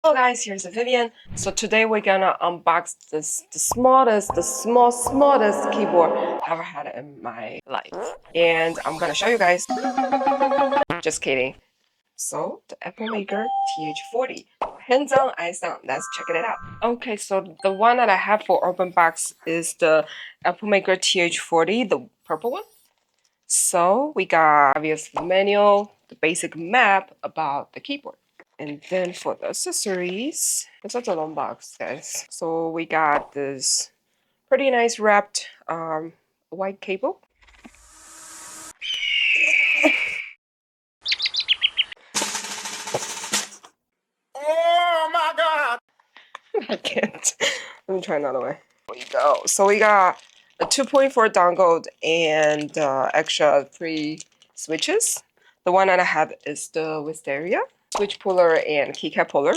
Hello guys, here's Vivian. So today we're gonna unbox the smallest keyboard I've ever had in my life. And I'm gonna show you guys. Just kidding. So the Epomaker TH40. Hands on, eyes down. Let's check it out. Okay, so the one that I have for open box is the Epomaker TH40, the purple one. So we got obvious manual, the basic map about the keyboard. And then for the accessories, it's such a long box, guys. So we got this pretty nice wrapped white cable. Oh my god! I can't. Let me try another way. There we go. So we got a 2.4 dongle and extra 3 switches. The one that I have is the Wisteria switch puller and keycap puller.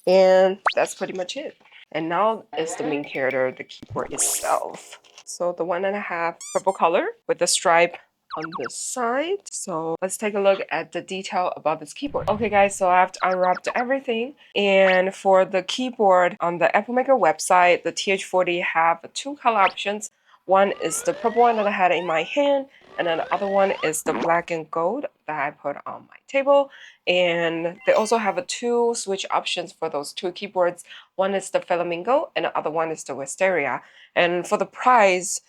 And that's pretty much it. And now is the main character, the keyboard itself. So the one that I have purple color with the stripe on the side. So let's take a look at the detail about this keyboard. Okay guys, so I have unwrapped everything. And for the keyboard on the Epomaker website, the TH40 have 2 color options. One is the purple one that I had in my hand, and then the other one is the black and gold that I put on my table. And they also have 2 switch options for those 2 keyboards. One is the Flamingo and the other one is the Wisteria. And for the price,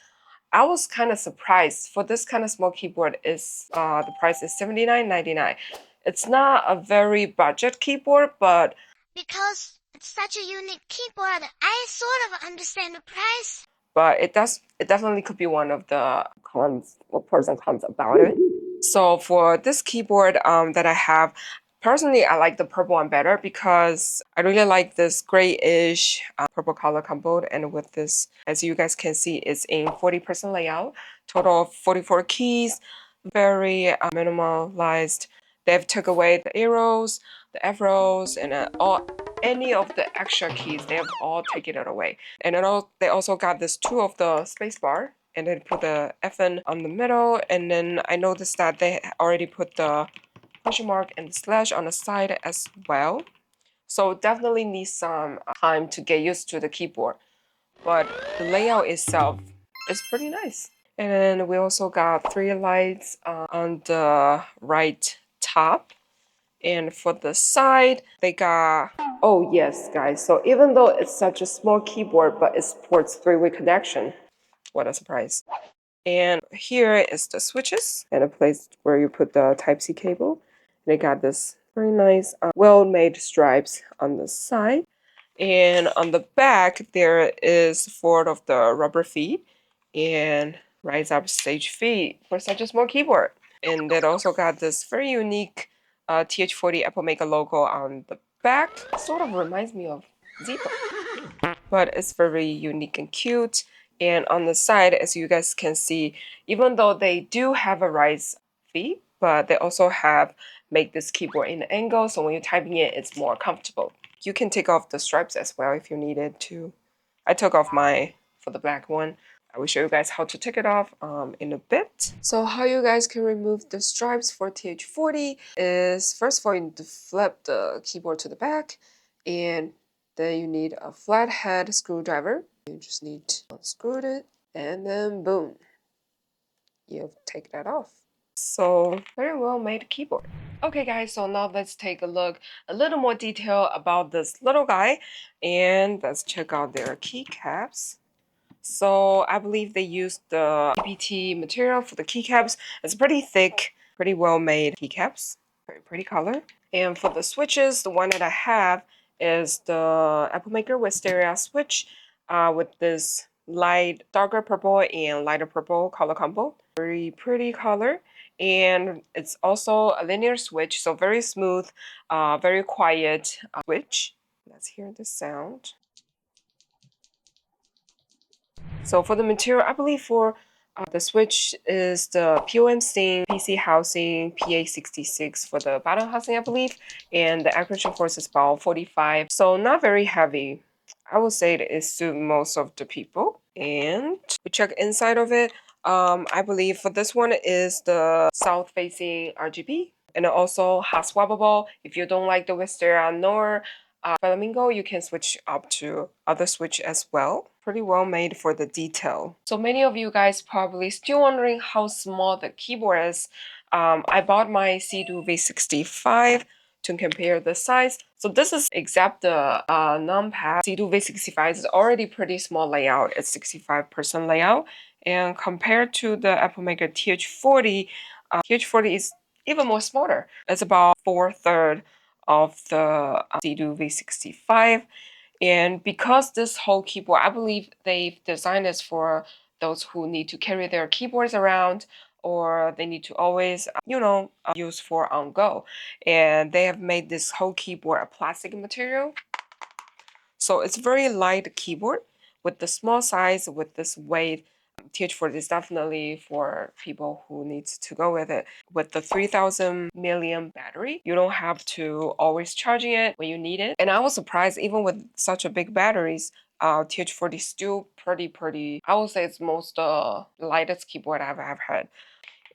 I was kind of surprised. For this kind of small keyboard, is the price is $79.99. It's not a very budget keyboard, but because it's such a unique keyboard, I sort of understand the price. But it definitely could be one of the cons or pros and cons about it. So for this keyboard that I have, personally I like the purple one better because I really like this grayish purple color combo, and with this, as you guys can see, it's in 40% layout, total of 44 keys, very minimalized. They've took away the arrows, the arrows, and any of the extra keys. They have all taken it away. And they also got this 2 of the space bar, and then put the FN on the middle. And then I noticed that they already put the question mark and the slash on the side as well. So definitely needs some time to get used to the keyboard. But the layout itself is pretty nice. And then we also got 3 lights on the right top. And for the side, they got, oh yes, guys. So even though it's such a small keyboard, but it supports 3-way connection. What a surprise. And here is the switches and a place where you put the Type-C cable. And they got this very nice, well-made stripes on the side. And on the back, there is 4 of the rubber feet and rise up stage feet for such a small keyboard. And it also got this very unique TH40 Epomaker logo on the back. Sort of reminds me of Zebra, but it's very unique and cute. And on the side, as you guys can see, even though they do have a rise feet, but they also have make this keyboard in an angle, so when you're typing it, it's more comfortable. You can take off the stripes as well if you needed to. I took off my for the black one. I will show you guys how to take it off in a bit. So how you guys can remove the stripes for TH40 is, first of all, you need to flip the keyboard to the back, and then you need a flathead screwdriver. You just need to unscrew it, and then boom, you take that off. So very well made keyboard. Okay guys, so now let's take a look a little more detail about this little guy, and let's check out their keycaps. So I believe they used the PPT material for the keycaps. It's pretty thick, pretty well made keycaps. Very pretty color. And for the switches, the one that I have is the Epomaker Wisteria switch with this light, darker purple and lighter purple color combo. Very pretty color. And it's also a linear switch, so very smooth, very quiet switch. Let's hear the sound. So for the material, I believe for the switch is the POM PC housing PA66 for the bottom housing, I believe, and the accuracy force is about 45. So not very heavy. I would say it is to most of the people. And we check inside of it. I believe for this one is the south facing RGB. and also hot swappable. If you don't like the Wisteria nor Flamingo, you can switch up to other switch as well. Pretty well made for the detail. So many of you guys probably still wondering how small the keyboard is. I bought my C2 V65 to compare the size. So this is except the numpad. C2 V65 is already pretty small layout. It's 65% layout. And compared to the Epomaker TH40, TH40 is even more smaller. It's about 4/3 of the C2 V65. And because this whole keyboard, I believe they've designed this for those who need to carry their keyboards around or they need to always, use for on go. And they have made this whole keyboard a plastic material. So it's very light keyboard with the small size, with this weight. TH40 is definitely for people who need to go with it. With the 3000 milliamp battery, you don't have to always charging it when you need it. And I was surprised, even with such a big batteries, TH40 is still pretty. I would say it's most lightest keyboard I've ever had.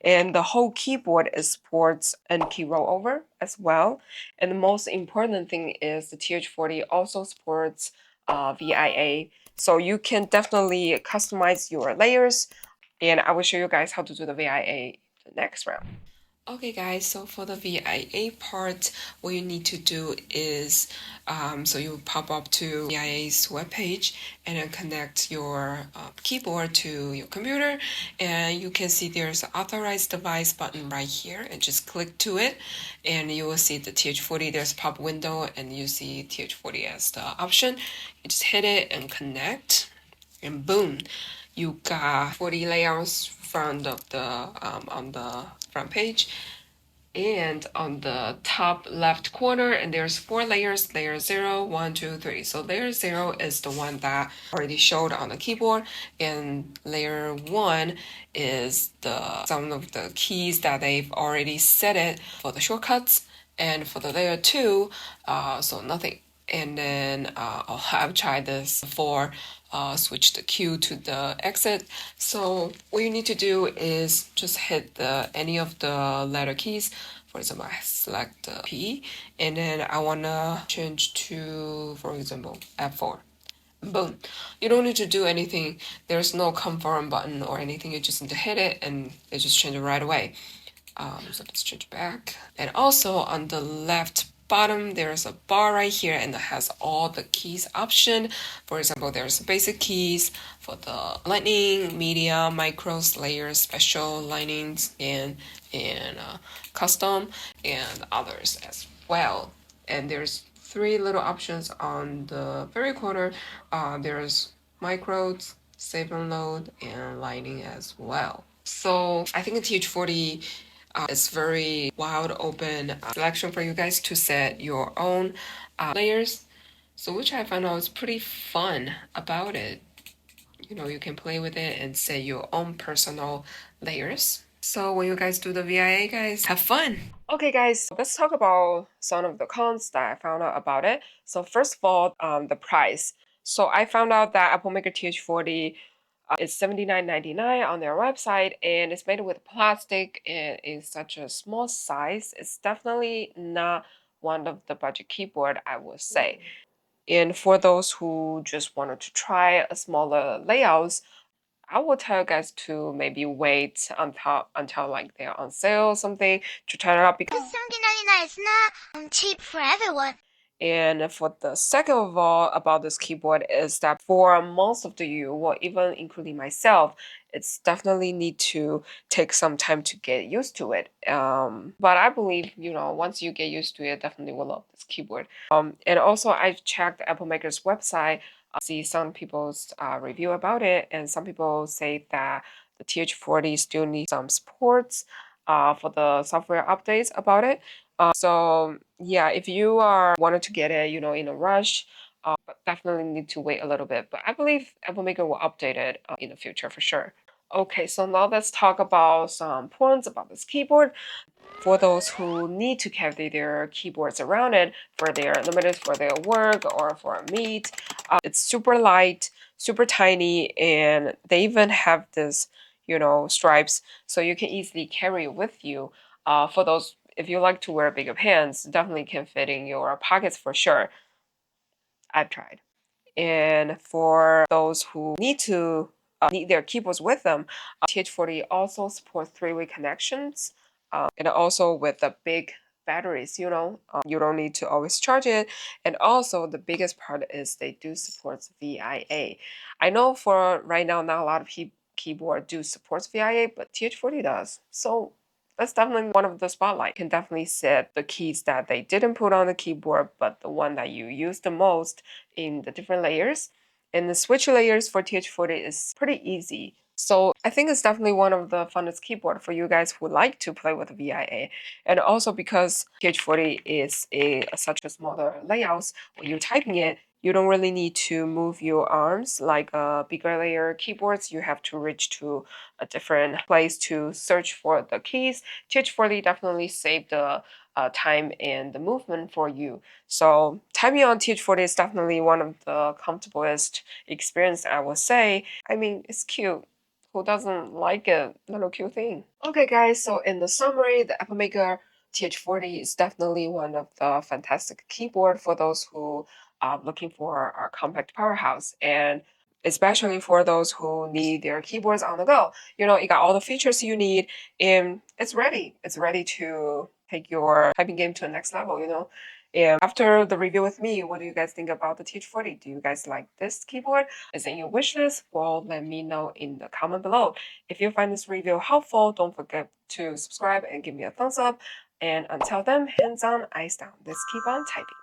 And the whole keyboard supports N-key rollover as well. And the most important thing is the TH40 also supports VIA. So you can definitely customize your layers. And I will show you guys how to do the VIA the next round. Okay guys, so for the VIA part, what you need to do is, so you pop up to VIA's webpage and then connect your keyboard to your computer, and you can see there's an authorized device button right here, and just click to it, and you will see the TH40, there's a pop window, and you see TH40 as the option. You just hit it and connect, and boom, you got 40 layouts front of the on the front page, and on the top left corner, and there's 4 layers, layer 0, 1, 2, 3. So layer 0 is the one that already showed on the keyboard, and layer 1 is some of the keys that they've already set it for the shortcuts, and for the layer 2, so nothing. And then I've tried this before, switch the Q to the exit. So what you need to do is just hit any of the letter keys. For example, I select the P, and then I want to change to, for example, F4. Boom. You don't need to do anything. There's no confirm button or anything. You just need to hit it and it just changes right away. So let's change back. And also on the left bottom, there's a bar right here, and it has all the keys option. For example, there's basic keys for the lightning, medium, micros, layers, special, lightnings, and custom, and others as well. And there's 3 little options on the very corner. There's micros, save and load, and lightning as well. So I think the TH40 is very wide open selection for you guys to set your own layers. So which I found out is pretty fun about it. You can play with it and set your own personal layers. So when you guys do the VIA, guys, have fun. Okay, guys, let's talk about some of the cons that I found out about it. So first of all, the price. So I found out that Epomaker TH40 is $79.99 on their website, and it's made with plastic and is such a small size. It's definitely not one of the budget keyboard, I would say. And for those who just wanted to try a smaller layouts, I will tell you guys to maybe wait until like they're on sale or something to try it out, because $79 is not cheap for everyone. and for the second of all about this keyboard is that for most of you, or even including myself, it's definitely need to take some time to get used to it. But I believe, once you get used to it, definitely will love this keyboard. And also I've checked Epomaker's website, see some people's review about it, and some people say that the TH40 still needs some supports for the software updates about it. So yeah, if you are wanted to get it, in a rush, but definitely need to wait a little bit. But I believe Epomaker will update it in the future for sure. Okay, so now let's talk about some points about this keyboard. For those who need to carry their keyboards around it for their limited for their work or for a meet, it's super light, super tiny, and they even have this, stripes, so you can easily carry it with you. For those if you like to wear bigger pants, definitely can fit in your pockets for sure. I've tried. And for those who need their keyboards with them, TH40 also supports three-way connections, and also with the big batteries. You don't need to always charge it. And also, the biggest part is they do support VIA. I know for right now, not a lot of keyboard do support VIA, but TH40 does. So that's definitely one of the spotlight. You can definitely set the keys that they didn't put on the keyboard, but the one that you use the most in the different layers. And the switch layers for TH40 is pretty easy. So I think it's definitely one of the funnest keyboard for you guys who like to play with VIA. And also because TH40 is such a smaller layout, when you're typing it, you don't really need to move your arms like bigger layer keyboards. You have to reach to a different place to search for the keys. TH40 definitely saved the time and the movement for you. So typing on TH40 is definitely one of the comfortablest experience, I would say. I mean, it's cute. Who doesn't like a little cute thing? Okay, guys, so in the summary, the Epomaker TH40 is definitely one of the fantastic keyboard for those who are looking for a compact powerhouse, and especially for those who need their keyboards on the go. It got all the features you need, and it's ready. It's ready to take your typing game to the next level. And after the review with me, what do you guys think about the TH40? Do you guys like this keyboard? Is it in your wish list? Well, let me know in the comment below. If you find this review helpful, don't forget to subscribe and give me a thumbs up. And until then, hands on, eyes down. Let's keep on typing.